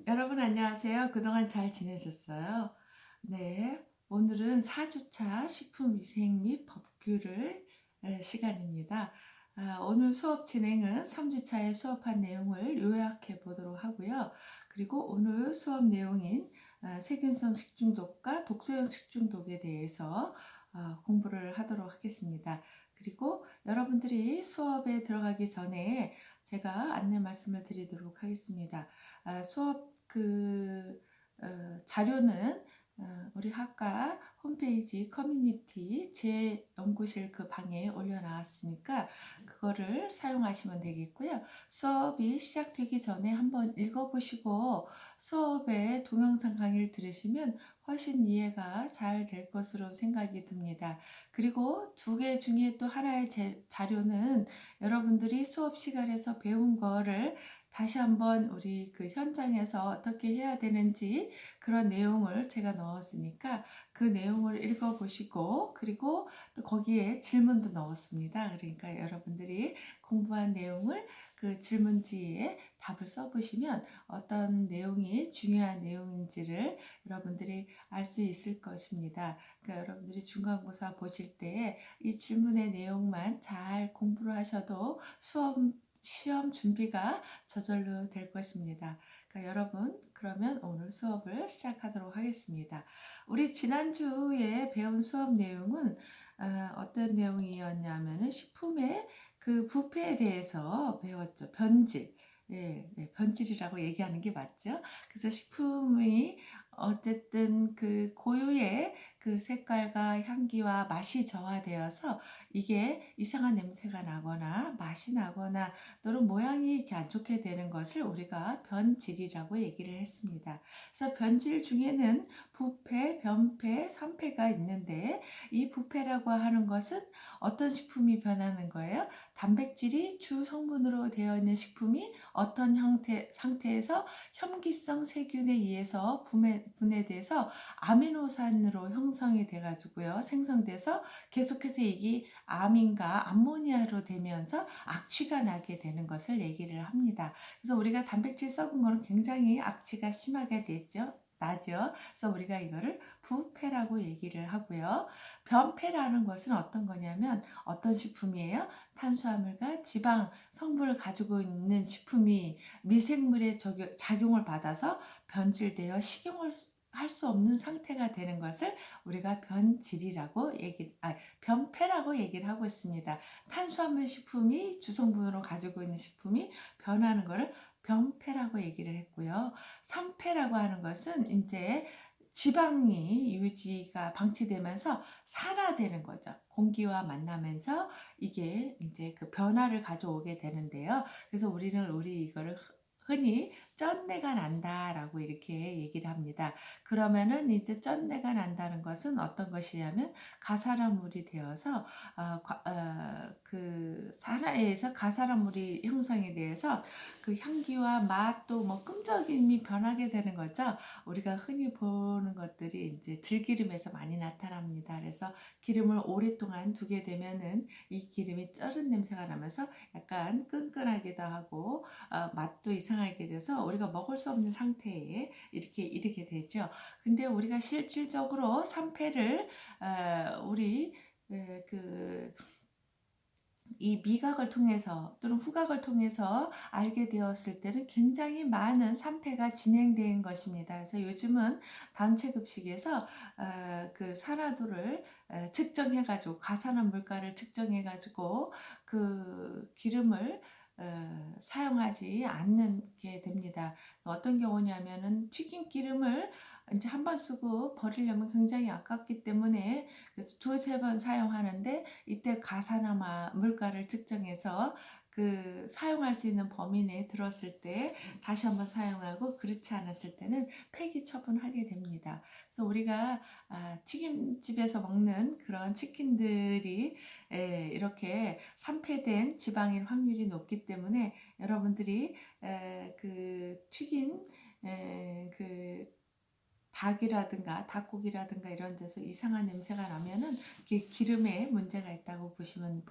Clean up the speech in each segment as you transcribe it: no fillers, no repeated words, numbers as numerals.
여러분 안녕하세요. 그동안 잘 지내셨어요? 네, 오늘은 4주차 식품위생 및 법규를 시간입니다. 오늘 수업 진행은 3주차에 수업한 내용을 요약해 보도록 하고요. 그리고 오늘 수업 내용인 세균성 식중독과 독소형 식중독에 대해서 공부를 하도록 하겠습니다. 그리고 여러분들이 수업에 들어가기 전에 제가 안내 말씀을 드리도록 하겠습니다. 수업 자료는 우리 학과 홈페이지 커뮤니티 제 연구실 그 방에 올려놨으니까 그거를 사용하시면 되겠고요. 수업이 시작되기 전에 한번 읽어보시고 수업에 동영상 강의를 들으시면 훨씬 이해가 잘 될 것으로 생각이 듭니다. 그리고 두 개 중에 또 하나의 자료는 여러분들이 수업 시간에서 배운 거를 다시 한번 우리 그 현장에서 어떻게 해야 되는지 그런 내용을 제가 넣었으니까 그 내용을 읽어보시고 그리고 또 거기에 질문도 넣었습니다. 그러니까 여러분들이 공부한 내용을 그 질문지에 답을 써보시면 어떤 내용이 중요한 내용인지를 여러분들이 알 수 있을 것입니다. 그러니까 여러분들이 중간고사 보실 때 이 질문의 내용만 잘 공부를 하셔도 시험 준비가 저절로 될 것입니다. 그러니까 여러분, 그러면 오늘 수업을 시작하도록 하겠습니다. 우리 지난주에 배운 수업 내용은 어떤 내용이었냐면은 식품의 그 부패에 대해서 배웠죠. 변질. 예, 네, 변질이라고 얘기하는 게 맞죠. 그래서 식품이 어쨌든 그 고유의 그 색깔과 향기와 맛이 저하되어서 이게 이상한 냄새가 나거나 맛이 나거나 또는 모양이 이렇게 안 좋게 되는 것을 우리가 변질이라고 얘기를 했습니다. 그래서 변질 중에는 부패, 변패, 산패가 있는데 이 부패라고 하는 것은 어떤 식품이 변하는 거예요? 단백질이 주 성분으로 되어 있는 식품이 어떤 상태에서 혐기성 세균에 의해서 분해돼서 아미노산으로 형성이 돼가지고요. 생성돼서 계속해서 이게 암인과 암모니아로 되면서 악취가 나게 되는 것을 얘기를 합니다. 그래서 우리가 단백질 썩은 거는 굉장히 악취가 심하게 나죠. 그래서 우리가 이거를 부패라고 얘기를 하고요. 변패라는 것은 어떤 거냐면 어떤 식품이에요? 탄수화물과 지방 성분을 가지고 있는 식품이 미생물의 작용을 받아서 변질되어 식용을 할 수 없는 상태가 되는 것을 우리가 변패라고 얘기를 하고 있습니다. 탄수화물 식품이 주성분으로 가지고 있는 식품이 변하는 것을 변패라고 얘기를 했고요. 산패라고 하는 것은 이제 지방이 유지가 방치되면서 산화되는 거죠. 공기와 만나면서 이게 이제 그 변화를 가져오게 되는데요. 그래서 우리 이거를 흔히 쩐내가 난다라고 이렇게 얘기를 합니다. 그러면은 이제 쩐내가 난다는 것은 어떤 것이냐면 가사화물이 되어서 그 산화에서 가사화물이 형성이 되어서 그 향기와 맛도 뭐 끈적임이 변하게 되는 거죠. 우리가 흔히 보는 것들이 이제 들기름에서 많이 나타납니다. 그래서 기름을 오랫동안 두게 되면은 이 기름이 쩔은 냄새가 나면서 약간 끈끈하기도 하고 맛도 이상하게 돼서 우리가 먹을 수 없는 상태에 이렇게 되죠. 근데 우리가 실질적으로 산패를 우리 그 이 미각을 통해서 또는 후각을 통해서 알게 되었을 때는 굉장히 많은 산패가 진행된 것입니다. 그래서 요즘은 단체급식에서 그 산화도를 측정해가지고 가산화 물가를 측정해가지고 그 기름을 사용하지 않게 됩니다. 어떤 경우냐면은 튀김 기름을 이제 한 번 쓰고 버리려면 굉장히 아깝기 때문에 그래서 두세 번 사용하는데 이때 가산화 물가를 측정해서 그 사용할 수 있는 범위 내에 들었을 때 다시 한번 사용하고 그렇지 않았을 때는 폐기 처분하게 됩니다. 그래서 우리가 튀김집에서 먹는 그런 치킨들이 이렇게 산패된 지방인 확률이 높기 때문에 여러분들이 그 튀긴 그 닭이라든가 닭고기라든가 이런 데서 이상한 냄새가 나면은 기름에 문제가 있다고 보시면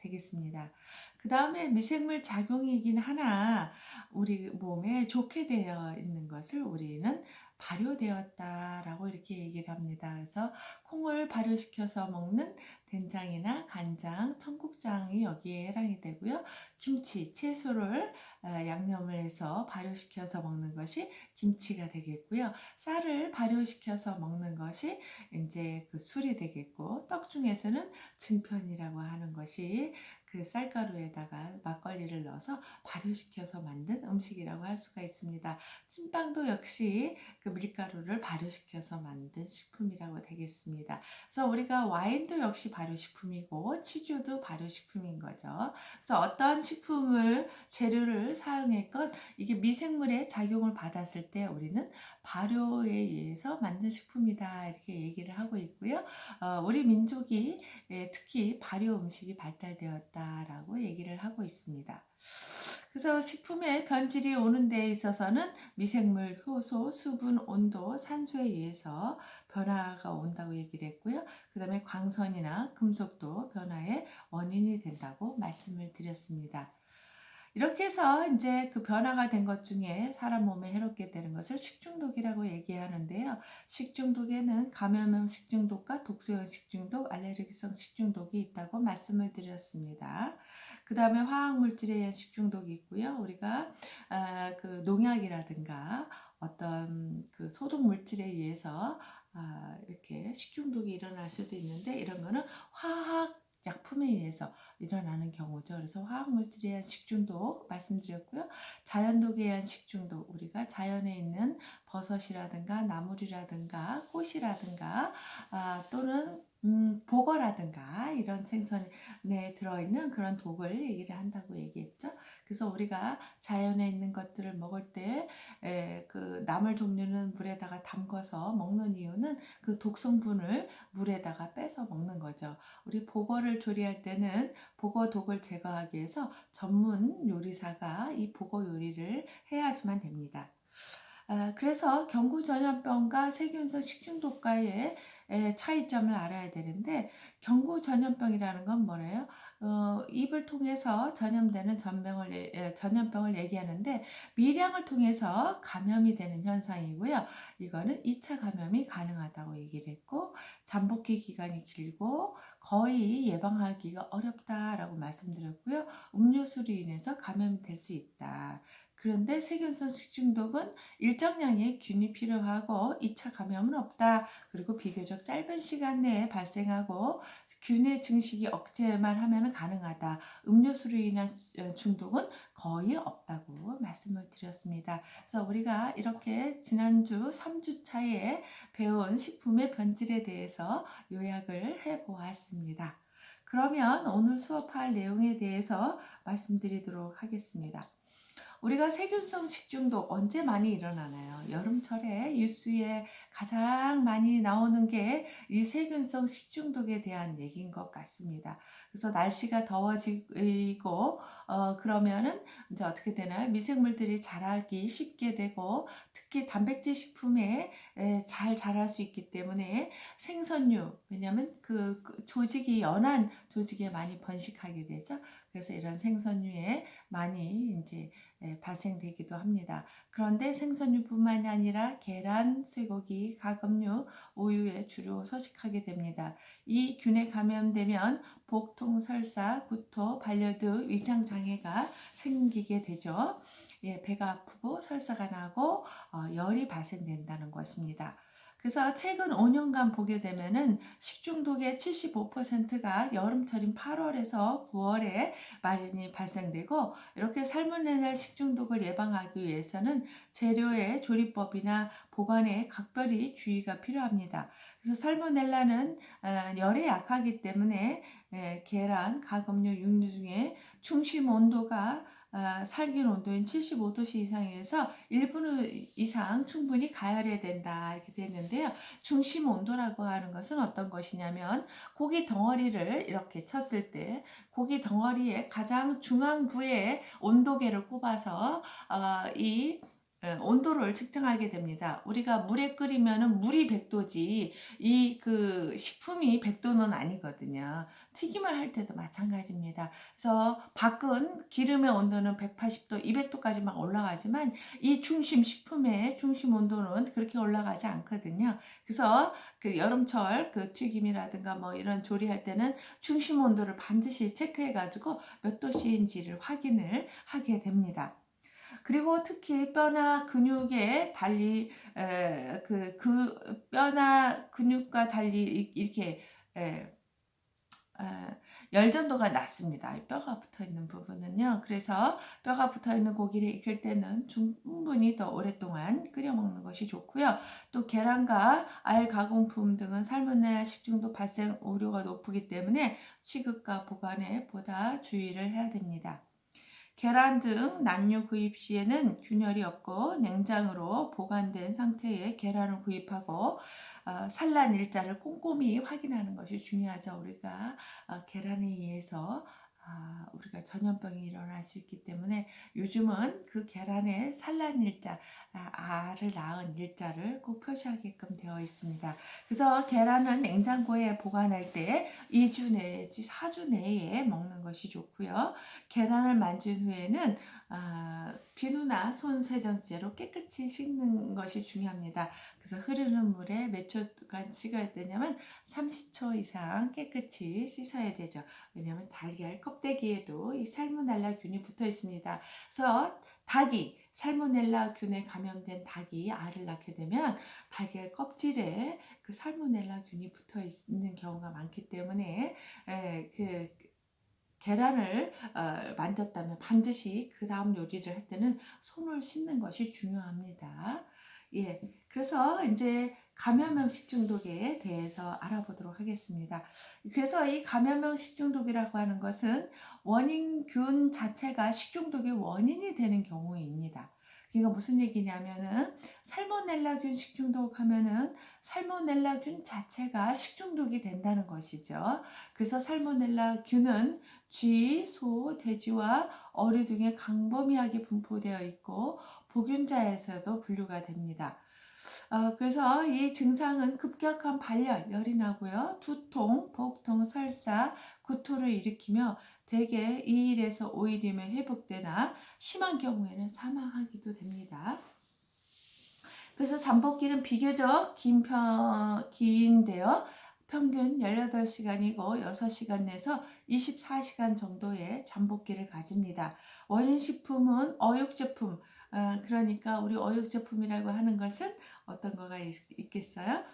되겠습니다. 그 다음에 미생물 작용이긴 하나 우리 몸에 좋게 되어 있는 것을 우리는 발효되었다라고 이렇게 얘기를 합니다. 그래서 콩을 발효시켜서 먹는 된장이나 간장, 청국장이 여기에 해당이 되고요. 김치, 채소를 양념을 해서 발효시켜서 먹는 것이 김치가 되겠고요. 쌀을 발효시켜서 먹는 것이 이제 그 술이 되겠고, 떡 중에서는 증편이라고 하는 것이 그 쌀가루에다가 막걸리를 넣어서 발효시켜서 만든 음식이라고 할 수가 있습니다. 찐빵도 역시 그 밀가루를 발효시켜서 만든 식품이라고 되겠습니다. 그래서 우리가 와인도 역시 발효식품이고 치즈도 발효식품인 거죠. 그래서 어떤 식품을 재료를 사용했건 이게 미생물의 작용을 받았을 때 우리는 발효에 의해서 만든 식품이다 이렇게 얘기를 하고 있고요. 우리 민족이 특히 발효 음식이 발달되었다라고 얘기를 하고 있습니다. 그래서 식품의 변질이 오는 데 있어서는 미생물, 효소, 수분, 온도, 산소에 의해서 변화가 온다고 얘기를 했고요. 그 다음에 광선이나 금속도 변화의 원인이 된다고 말씀을 드렸습니다. 이렇게 해서 이제 그 변화가 된 것 중에 사람 몸에 해롭게 되는 것을 식중독이라고 얘기하는데요. 식중독에는 감염성 식중독과 독소형 식중독, 알레르기성 식중독이 있다고 말씀을 드렸습니다. 그 다음에 화학물질에 의한 식중독이 있고요. 우리가 그 농약이라든가 어떤 그 소독물질에 의해서 이렇게 식중독이 일어날 수도 있는데 이런 거는 화학 약품에 의해서 일어나는 경우죠. 그래서 화학물질에 의한 식중독 말씀드렸고요. 자연독에 의한 식중독, 우리가 자연에 있는 버섯이라든가 나물이라든가 꽃이라든가 또는 보거라든가 이런 생선에 들어있는 그런 독을 얘기를 한다고 얘기했죠. 그래서 우리가 자연에 있는 것들을 먹을 때 그 나물 종류는 물에다가 담궈서 먹는 이유는 그 독성분을 물에다가 빼서 먹는 거죠. 우리 보거를 조리할 때는 보거 독을 제거하기 위해서 전문 요리사가 이 보거 요리를 해야지만 됩니다. 그래서 경구전염병과 세균성 식중독과의 차이점을 알아야 되는데 경구전염병이라는 건 뭐래요? 입을 통해서 전염되는 전염병을 얘기하는데 미량을 통해서 감염이 되는 현상이고요. 이거는 2차 감염이 가능하다고 얘기를 했고 잠복기 기간이 길고 거의 예방하기가 어렵다라고 말씀드렸고요. 음료수로 인해서 감염이 될 수 있다. 그런데 세균성 식중독은 일정량의 균이 필요하고 2차 감염은 없다. 그리고 비교적 짧은 시간 내에 발생하고 균의 증식이 억제만 하면 가능하다. 음료수로 인한 중독은 거의 없다고 말씀을 드렸습니다. 그래서 우리가 이렇게 지난주 3주 차에 배운 식품의 변질에 대해서 요약을 해보았습니다. 그러면 오늘 수업할 내용에 대해서 말씀드리도록 하겠습니다. 우리가 세균성 식중독 언제 많이 일어나나요? 여름철에 뉴스에 가장 많이 나오는 게 이 세균성 식중독에 대한 얘기인 것 같습니다. 그래서 날씨가 더워지고 그러면은 이제 어떻게 되나요? 미생물들이 자라기 쉽게 되고 특히 단백질 식품에 잘 자랄 수 있기 때문에 생선류, 왜냐하면 그 조직이 연한 조직에 많이 번식하게 되죠. 그래서 이런 생선류에 많이 이제 발생되기도 합니다. 그런데 생선류뿐만이 아니라 계란, 쇠고기, 가금류, 우유에 주로 서식하게 됩니다. 이 균에 감염되면 복통, 설사, 구토, 발열, 위장 장애가 생기게 되죠. 배가 아프고 설사가 나고 열이 발생된다는 것입니다. 그래서 최근 5년간 보게 되면은 식중독의 75%가 여름철인 8월에서 9월에 많이 발생되고 이렇게 살모넬라 식중독을 예방하기 위해서는 재료의 조리법이나 보관에 각별히 주의가 필요합니다. 그래서 살모넬라는 열에 약하기 때문에 계란, 가금류, 육류 중에 중심 온도가 살균 온도인 75도씨 이상에서 1분 이상 충분히 가열해야 된다 이렇게 되는데요. 중심 온도라고 하는 것은 어떤 것이냐면 고기 덩어리를 이렇게 쳤을 때 고기 덩어리의 가장 중앙부에 온도계를 꼽아서 이 온도를 측정하게 됩니다. 우리가 물에 끓이면은 물이 100도지 이 그 식품이 100도는 아니거든요. 튀김을 할 때도 마찬가지입니다. 그래서 밖은 기름의 온도는 180도, 200도까지 막 올라가지만 이 중심 식품의 중심 온도는 그렇게 올라가지 않거든요. 그래서 그 여름철 그 튀김이라든가 뭐 이런 조리할 때는 중심 온도를 반드시 체크해 가지고 몇 도씨인지를 확인을 하게 됩니다. 그리고 특히 뼈나 근육에 달리 그 뼈나 근육과 달리 이렇게 에, 에, 열전도가 낮습니다. 뼈가 붙어 있는 부분은요. 그래서 뼈가 붙어 있는 고기를 익힐 때는 충분히 더 오랫동안 끓여 먹는 것이 좋고요. 또 계란과 알 가공품 등은 살모넬라 식중독 발생 우려가 높기 때문에 취급과 보관에 보다 주의를 해야 됩니다. 계란 등 난류 구입 시에는 균열이 없고 냉장으로 보관된 상태의 계란을 구입하고 산란 일자를 꼼꼼히 확인하는 것이 중요하죠. 우리가 계란에 의해서 우리가 전염병이 일어날 수 있기 때문에 요즘은 그 계란의 산란 일자, 알을 낳은 일자를 꼭 표시하게끔 되어 있습니다. 그래서 계란은 냉장고에 보관할 때 2주 내지 4주 내에 먹는 것이 좋고요. 계란을 만진 후에는 비누나 손 세정제로 깨끗이 씻는 것이 중요합니다. 그래서 흐르는 물에 몇 초간 씻어야 되냐면 30초 이상 깨끗이 씻어야 되죠. 왜냐하면 달걀 껍데기에도 이 살모넬라균이 붙어 있습니다. 그래서 닭이 살모넬라균에 감염된 닭이 알을 낳게 되면 달걀 껍질에 그 살모넬라균이 붙어 있는 경우가 많기 때문에 그 계란을 만졌다면 반드시 그 다음 요리를 할 때는 손을 씻는 것이 중요합니다. 예, 그래서 이제 감염형 식중독에 대해서 알아보도록 하겠습니다. 그래서 이 감염형 식중독이라고 하는 것은 원인균 자체가 식중독의 원인이 되는 경우입니다. 그러니까 무슨 얘기냐면은 살모넬라균 식중독 하면은 살모넬라균 자체가 식중독이 된다는 것이죠. 그래서 살모넬라균은 쥐, 소, 돼지와 어류 등에 광범위하게 분포되어 있고 보균자에서도 분류가 됩니다. 그래서 이 증상은 급격한 발열, 열이 나고요. 두통, 복통, 설사, 구토를 일으키며 대개 2일에서 5일이면 회복되나 심한 경우에는 사망하기도 됩니다. 그래서 잠복기는 비교적 긴데요. 평균 18시간이고 6시간 내서 24시간 정도의 잠복기를 가집니다. 원인 식품은 어육 제품, 그러니까 우리 어육 제품이라고 하는 것은 어떤 거가 있겠어요?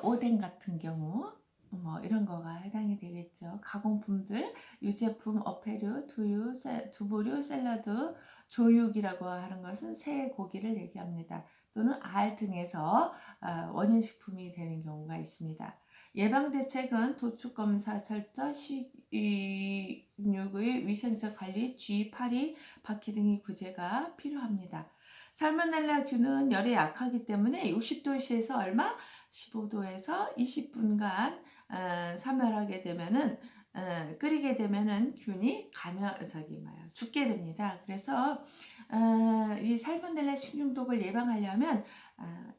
오뎅 같은 경우 뭐 이런 거가 해당이 되겠죠. 가공품들, 유제품, 어패류, 두유, 두부류, 샐러드, 조육이라고 하는 것은 새 고기를 얘기합니다. 또는 알 등에서 원인식품이 되는 경우가 있습니다. 예방대책은 도축검사 설정, 식육의 위생적 관리, 쥐, 파리, 바퀴 등의 구제가 필요합니다. 살모넬라균은 열에 약하기 때문에 60도씨에서 얼마? 15도에서 20분간 사멸하게 되면은 끓이게 되면은 균이 죽게 됩니다. 그래서 이 살모넬라 식중독을 예방하려면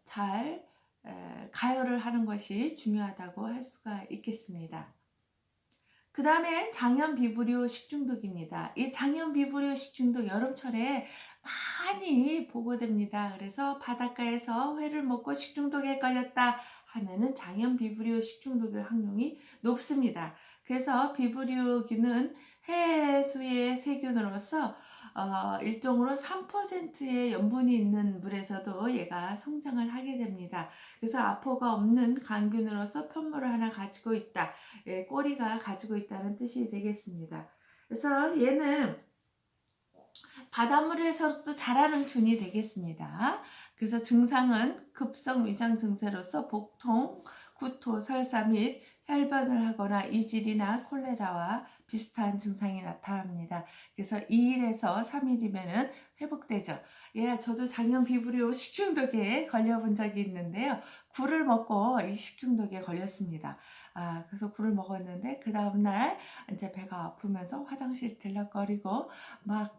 잘 가열을 하는 것이 중요하다고 할 수가 있겠습니다. 그 다음에 장염비브리오 식중독입니다. 이 장염비브리오 식중독 여름철에 많이 보고됩니다. 그래서 바닷가에서 회를 먹고 식중독에 걸렸다 하면은 장염비브리오 식중독일 확률이 높습니다. 그래서 비브리오균은 해수의 세균으로서 일종으로 3%의 염분이 있는 물에서도 얘가 성장을 하게 됩니다. 그래서 아포가 없는 강균으로서 편물을 하나 가지고 있다. 꼬리가 가지고 있다는 뜻이 되겠습니다. 그래서 얘는 바닷물에서도 자라는 균이 되겠습니다. 그래서 증상은 급성 위장 증세로서 복통, 구토, 설사 및 혈변을 하거나 이질이나 콜레라와 비슷한 증상이 나타납니다. 그래서 2일에서 3일이면 회복되죠. 예, 저도 작년 비브리오 식중독에 걸려본 적이 있는데요. 굴을 먹고 이 식중독에 걸렸습니다. 그래서 굴을 먹었는데 그 다음날 이제 배가 아프면서 화장실 들락거리고 막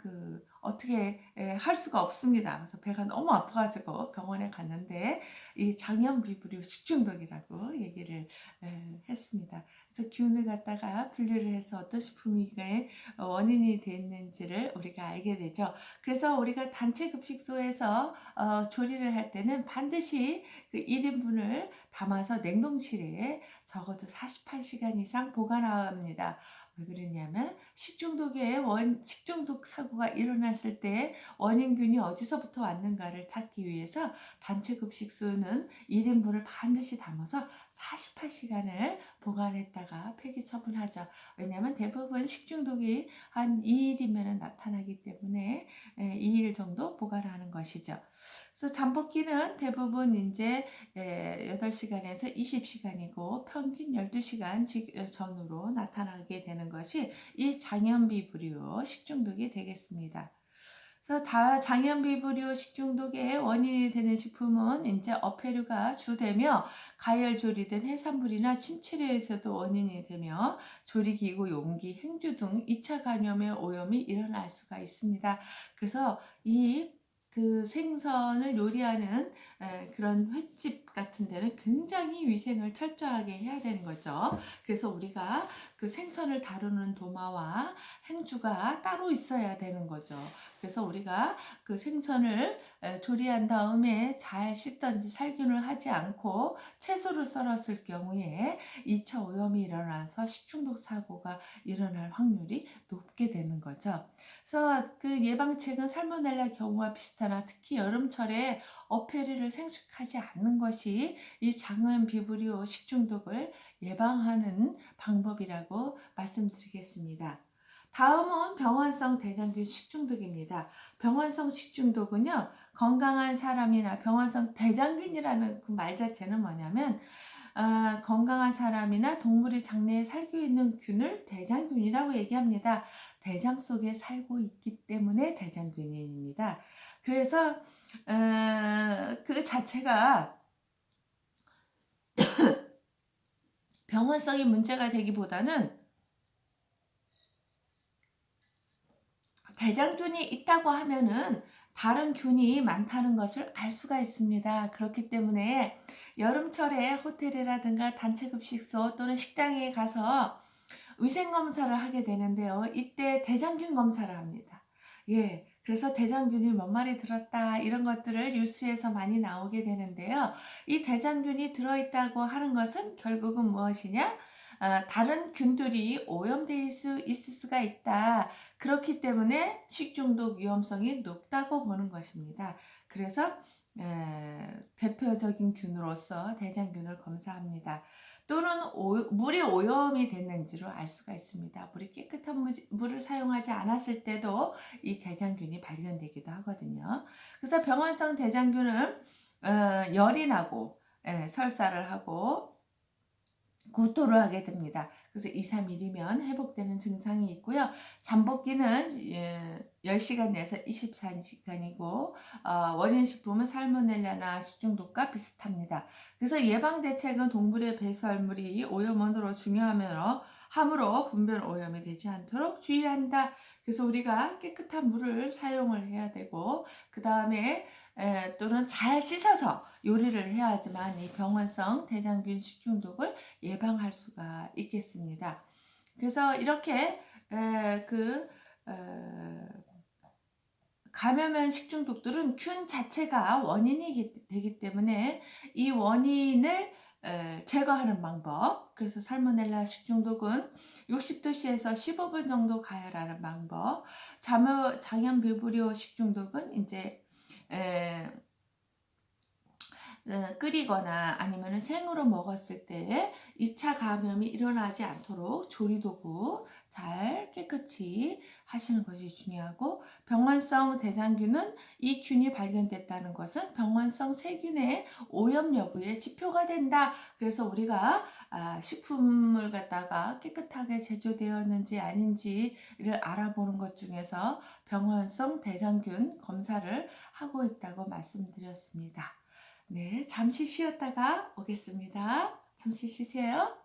어떻게 할 수가 없습니다. 그래서 배가 너무 아파가지고 병원에 갔는데 이 장염비브리오 식중독이라고 얘기를 했습니다. 그래서 균을 갖다가 분리를 해서 어떤 식품이 원인이 됐는지를 우리가 알게 되죠. 그래서 우리가 단체 급식소에서 조리를 할 때는 반드시 그 1인분을 담아서 냉동실에 적어도 48시간 이상 보관합니다. 왜 그러냐면 식중독 사고가 일어났을 때 원인균이 어디서부터 왔는가를 찾기 위해서 단체 급식소는 1인분을 반드시 담아서 48시간을 보관했다가 폐기 처분하죠. 왜냐하면 대부분 식중독이 한 2일이면 나타나기 때문에 2일 정도 보관하는 것이죠. 그래서 잠복기는 대부분 이제 8시간에서 20시간이고 평균 12시간 전후로 나타나게 되는 것이 이 장염비브리오 식중독이 되겠습니다. 그래서 장염비브리오 식중독의 원인이 되는 식품은 이제 어패류가 주되며 가열조리된 해산물이나 침체류에서도 원인이 되며 조리기구, 용기, 행주 등 2차 감염의 오염이 일어날 수가 있습니다. 그래서 그 생선을 요리하는 그런 횟집 같은 데는 굉장히 위생을 철저하게 해야 되는 거죠. 그래서 우리가 그 생선을 다루는 도마와 행주가 따로 있어야 되는 거죠. 그래서 우리가 그 생선을 조리한 다음에 잘 씻든지 살균을 하지 않고 채소를 썰었을 경우에 2차 오염이 일어나서 식중독 사고가 일어날 확률이 높게 되는 거죠. 그래서 그 예방책은 살모넬라 경우와 비슷하나 특히 여름철에 어패류를 생식하지 않는 것이 이 장염비브리오 식중독을 예방하는 방법이라고 말씀드리겠습니다. 다음은 병원성 대장균 식중독입니다. 병원성 식중독은요, 건강한 사람이나 병원성 대장균이라는 그 말 자체는 뭐냐면 건강한 사람이나 동물이 장내에 살고 있는 균을 대장균이라고 얘기합니다. 대장 속에 살고 있기 때문에 대장균입니다. 그래서 그 자체가 병원성이 문제가 되기보다는 대장균이 있다고 하면은 다른 균이 많다는 것을 알 수가 있습니다. 그렇기 때문에 여름철에 호텔이라든가 단체급식소 또는 식당에 가서 위생검사를 하게 되는데요. 이때 대장균 검사를 합니다. 예. 그래서 대장균이 몇 마리 들었다 이런 것들을 뉴스에서 많이 나오게 되는데요. 이 대장균이 들어있다고 하는 것은 결국은 무엇이냐? 다른 균들이 오염될 수 있을 수가 있다. 그렇기 때문에 식중독 위험성이 높다고 보는 것입니다. 그래서 대표적인 균으로서 대장균을 검사합니다. 또는 물이 오염이 됐는지로 알 수가 있습니다. 물이 깨끗한 물을 사용하지 않았을 때도 이 대장균이 발견되기도 하거든요. 그래서 병원성 대장균은 열이 나고 설사를 하고 구토를 하게 됩니다. 그래서 2, 3일이면 회복되는 증상이 있고요. 잠복기는 10시간 내에서 24시간이고 원인 식품은 살모넬라나 식중독과 비슷합니다. 그래서 예방 대책은 동물의 배설물이 오염원으로 함으로 분변 오염이 되지 않도록 주의한다. 그래서 우리가 깨끗한 물을 사용을 해야 되고 그 다음에 또는 잘 씻어서 요리를 해야지만 이 병원성 대장균 식중독을 예방할 수가 있겠습니다. 그래서 이렇게 감염형 식중독들은 균 자체가 원인이 되기 때문에 이 원인을 제거하는 방법, 그래서 살모넬라 식중독은 60도씨에서 15분 정도 가열하는 방법, 장염비브리오 식중독은 이제 끓이거나 아니면 생으로 먹었을 때 2차 감염이 일어나지 않도록 조리도구 잘 깨끗이 하시는 것이 중요하고, 병원성 대장균은 이 균이 발견됐다는 것은 병원성 세균의 오염 여부의 지표가 된다. 그래서 우리가 식품을 갖다가 깨끗하게 제조되었는지 아닌지를 알아보는 것 중에서 병원성 대장균 검사를 하고 있다고 말씀드렸습니다. 네, 잠시 쉬었다가 오겠습니다. 잠시 쉬세요.